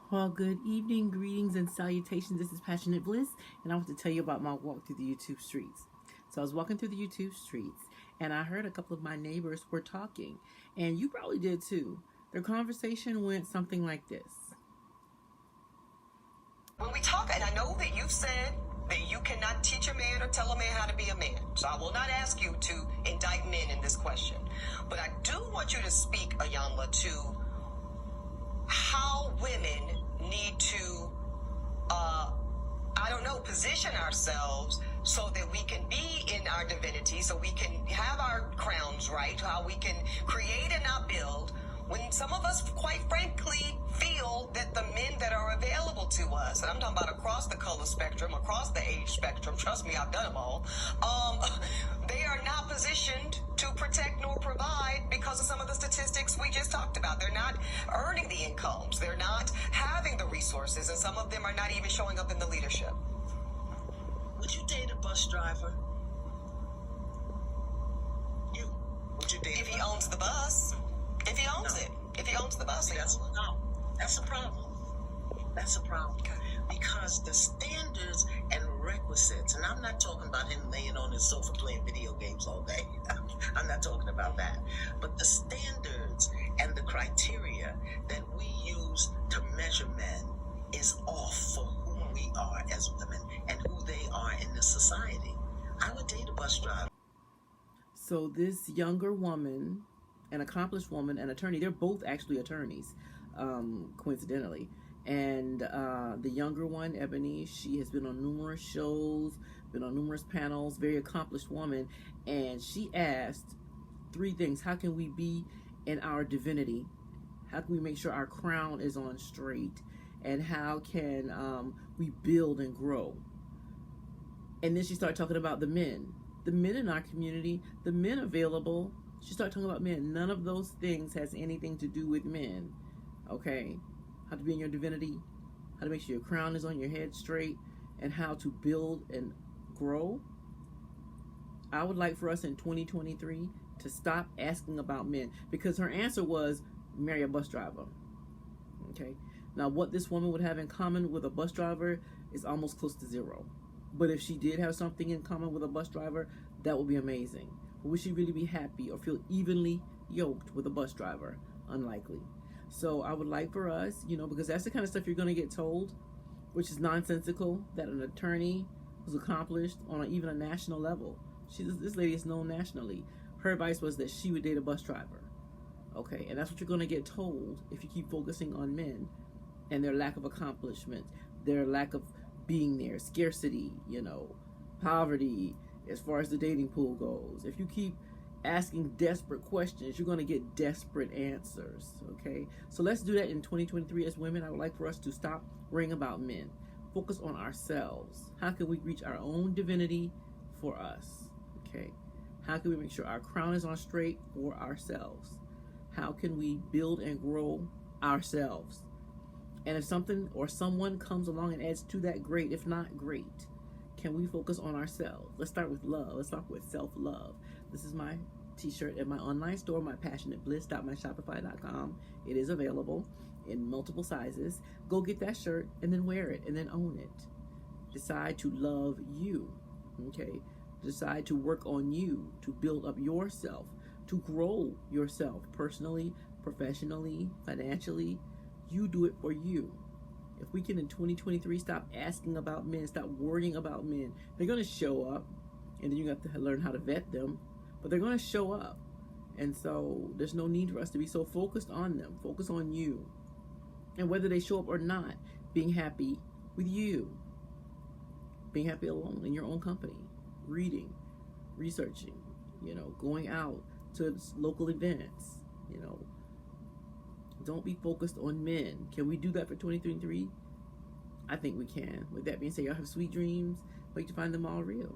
Well, good evening, greetings, and salutations. This is Passionate Bliss, and I want to tell you about my walk through the YouTube streets. So I was walking through the YouTube streets, and I heard a couple of my neighbors were talking, and you probably did too. Their conversation went something like this. When we talk, and I know that you've said that you cannot teach a man or tell a man how to be a man, so I will not ask you to indict men in this question. But I do want you to speak, Ayanla, to how women need to, position ourselves so that we can be in our divinity, so we can have our crowns right, how we can create and not build, when some of us, quite frankly, feel that the men that are available to us, and I'm talking about across the color spectrum, across the age spectrum, trust me, I've done them all, they are not positioned to protect nor provide because of some of the statistics we just talked about. They're not earning the incomes. They're not having the resources, and some of them are not even showing up in the leadership. Would you date a bus driver? Would you date if he owns the bus? If he owns it. If he owns the bus. That's a problem. That's a problem. Okay. Because the standards and requisites, and I'm not talking about him laying on his sofa playing video games all day. I'm not talking about that. But the standards and the criteria that we use to measure men is off for who we are as women and who they are in this society. I would date a bus driver. So this younger woman, an accomplished woman, an attorney, they're both actually attorneys, coincidentally. And the younger one, Ebony, she has been on numerous shows, been on numerous panels, very accomplished woman. And she asked three things. How can we be in our divinity? How can we make sure our crown is on straight? And how can we build and grow? And then she started talking about the men in our community, the men available. She started talking about men. None of those things has anything to do with men. Okay? How to be in your divinity, how to make sure your crown is on your head straight, and how to build and grow. I would like for us in 2023 to stop asking about men, because her answer was marry a bus driver. Okay? Now, what this woman would have in common with a bus driver is almost close to zero. But if she did have something in common with a bus driver, that would be amazing. But would she really be happy or feel evenly yoked with a bus driver? Unlikely. So I would like for us, because that's the kind of stuff you're going to get told, which is nonsensical, that an attorney was accomplished on even a national level. This lady is known nationally. Her advice was that she would date a bus driver. Okay, and that's what you're going to get told if you keep focusing on men and their lack of accomplishment, their lack of being there, scarcity, poverty, as far as the dating pool goes. If you keep asking desperate questions, you're going to get desperate answers. Okay, so let's do that in 2023 as women. I would like for us to stop worrying about men, focus on ourselves. How can we reach our own divinity for us? Okay, how can we make sure our crown is on straight for ourselves? How can we build and grow ourselves? And if something or someone comes along and adds to that, great. If not, great. Can we focus on ourselves? Let's start with love. Let's start with self-love. This is my t-shirt at my online store, mypassionatebliss.myshopify.com. It is available in multiple sizes. Go get that shirt and then wear it and then own it. Decide to love you. Okay? Decide to work on you, to build up yourself, to grow yourself personally, professionally, financially. You do it for you. If we can in 2023 stop asking about men, stop worrying about men, they're going to show up, and then you have to learn how to vet them, but they're going to show up. And so there's no need for us to be so focused on them. Focus on you. And whether they show up or not, being happy with you. Being happy alone in your own company. Reading, researching, going out to local events, Don't be focused on men. Can we do that for 2023? I think we can. With that being said, y'all have sweet dreams. Wait to find them all real.